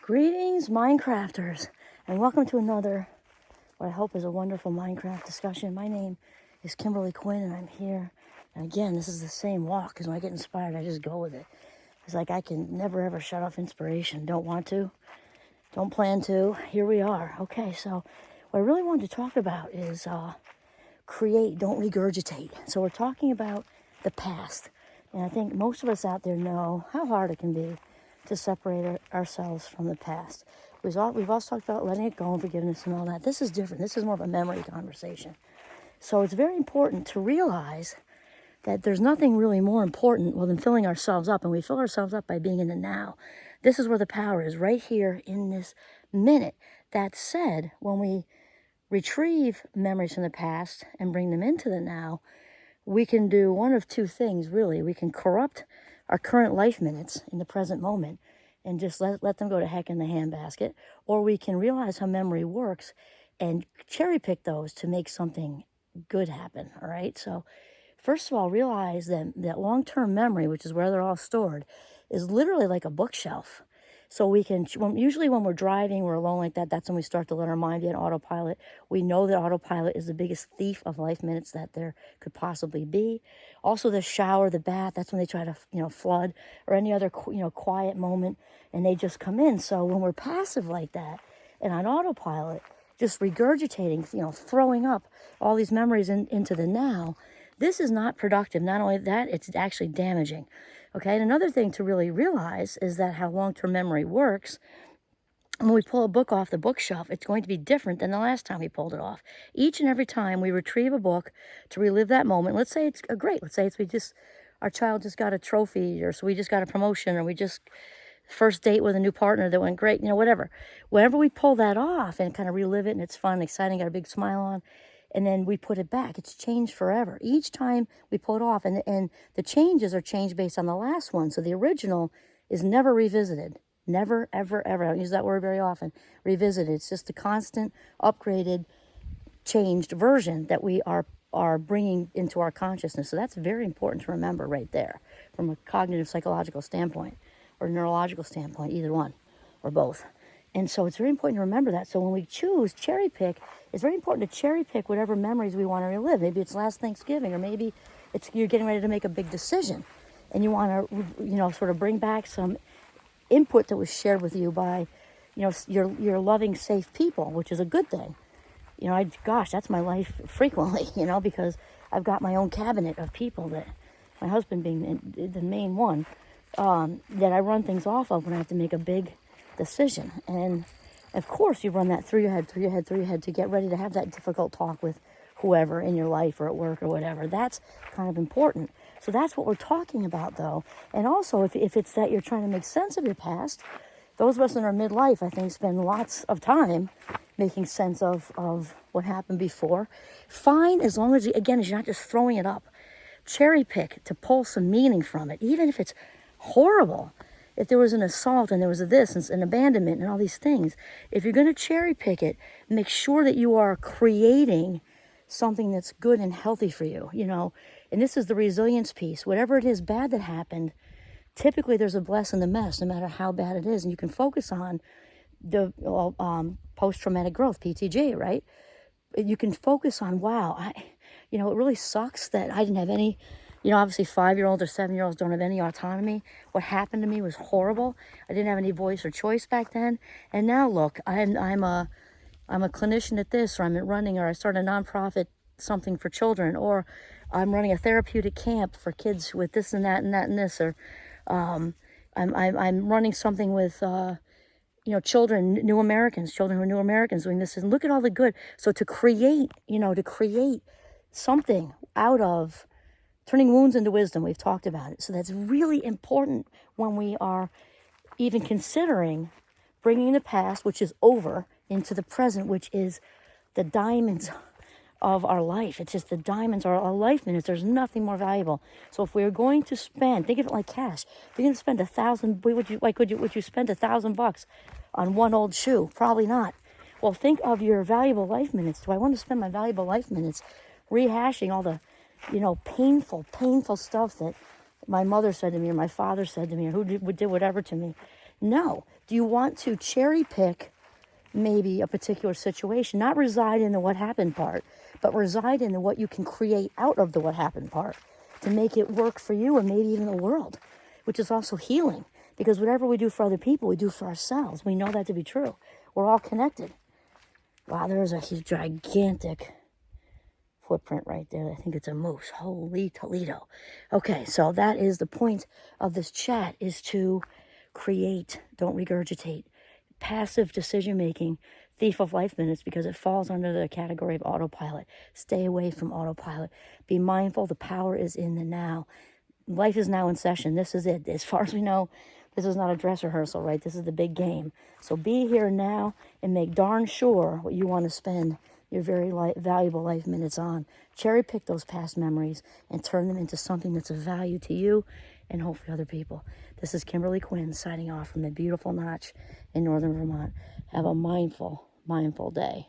Greetings, Minecrafters, and welcome to another, what I hope is a wonderful Minecraft discussion. My name is Kimberly Quinn, and I'm here. And again, this is the same walk, because when I get inspired, I just go with it. It's like I can never, ever shut off inspiration. Don't want to, don't plan to. Here we are. Okay, so what I really wanted to talk about is create, don't regurgitate. So we're talking about the past. And I think most of us out there know how hard it can be to separate ourselves from the past. We've also talked about letting it go and forgiveness and all that. This is different. This is more of a memory conversation. So it's very important to realize that there's nothing really more important than filling ourselves up. And we fill ourselves up by being in the now. This is where the power is, right here in this minute. That said, when we retrieve memories from the past and bring them into the now, we can do one of two things, really. We can corrupt our current life minutes in the present moment and just let them go to heck in the handbasket, or we can realize how memory works and cherry pick those to make something good happen, all right? So first of all, realize that long-term memory, which is where they're all stored, is literally like a bookshelf. So we can, usually when we're driving, we're alone like that, that's when we start to let our mind be on autopilot. We know that autopilot is the biggest thief of life minutes that there could possibly be. Also the shower, the bath, that's when they try to, flood, or any other, quiet moment, and they just come in. So when we're passive like that and on autopilot, just regurgitating, throwing up all these memories into the now, this is not productive. Not only that, it's actually damaging. Okay, and another thing to really realize is that how long-term memory works. When we pull a book off the bookshelf, it's going to be different than the last time we pulled it off. Each and every time we retrieve a book to relive that moment, let's say it's great. Let's say our child just got a trophy, or so we just got a promotion, or we just first date with a new partner that went great, whatever. Whenever we pull that off and kind of relive it and it's fun, exciting, got a big smile on, and then we put it back, it's changed forever. Each time we pull it off, and the changes are changed based on the last one. So the original is never revisited. Never, ever, ever. I don't use that word very often. Revisited. It's just a constant, upgraded, changed version that we are bringing into our consciousness. So that's very important to remember right there from a cognitive psychological standpoint or neurological standpoint, either one or both. And so it's very important to remember that. So when we choose cherry pick, it's very important to cherry pick whatever memories we want to relive. Maybe it's last Thanksgiving, or maybe you're getting ready to make a big decision and you want to, sort of bring back some input that was shared with you by, your loving, safe people, which is a good thing. That's my life frequently, because I've got my own cabinet of people that, my husband being the main one, that I run things off of when I have to make a big decision. And of course you run that through your head to get ready to have that difficult talk with whoever in your life or at work or whatever. That's kind of important. So that's what we're talking about, though. And also, if it's that you're trying to make sense of your past, those of us in our midlife, I think, spend lots of time making sense of what happened before. Fine, as long as, as you're not just throwing it up. Cherry pick to pull some meaning from it, even if it's horrible. If there was an assault and there was this and an abandonment and all these things, if you're going to cherry pick it, make sure that you are creating something that's good and healthy for you, And this is the resilience piece. Whatever it is bad that happened, typically there's a bless in the mess, no matter how bad it is. And you can focus on the post-traumatic growth, PTG, right? You can focus on, wow, it really sucks that I didn't have any. Obviously 5-year-olds or 7-year-olds don't have any autonomy. What happened to me was horrible. I didn't have any voice or choice back then. And now look, I'm a clinician at this, or I'm running, or I started a nonprofit, something for children, or I'm running a therapeutic camp for kids with this and that and that and this, or I'm running something with children, children who are new Americans doing this, and look at all the good. So to create something out of turning wounds into wisdom, we've talked about it. So that's really important when we are even considering bringing the past, which is over, into the present, which is the diamonds of our life. It's just the diamonds are our life minutes. There's nothing more valuable. So if we're going to spend, think of it like cash. If you're going to spend would you spend $1,000 on one old shoe? Probably not. Well, think of your valuable life minutes. Do I want to spend my valuable life minutes rehashing all the painful stuff that my mother said to me, or my father said to me, or who did whatever to me, No. Do you want to cherry pick maybe a particular situation, not reside in the what happened part, but reside in the what you can create out of the what happened part to make it work for you and maybe even the world, which is also healing, because whatever we do for other people, we do for ourselves. We know that to be true. We're all connected. Wow, there's a gigantic footprint right there. I think it's a moose. Holy Toledo. Okay, so that is the point of this chat, is to create, don't regurgitate. Passive decision making, thief of life minutes, because it falls under the category of autopilot. Stay away from autopilot. Be mindful, the power is in the now. Life is now in session. This is it. As far as we know, this is not a dress rehearsal, right? This is the big game. So be here now and make darn sure what you want to spend your very valuable life minutes on. Cherry pick those past memories and turn them into something that's of value to you and hopefully other people. This is Kimberly Quinn signing off from the beautiful Notch in northern Vermont. Have a mindful day.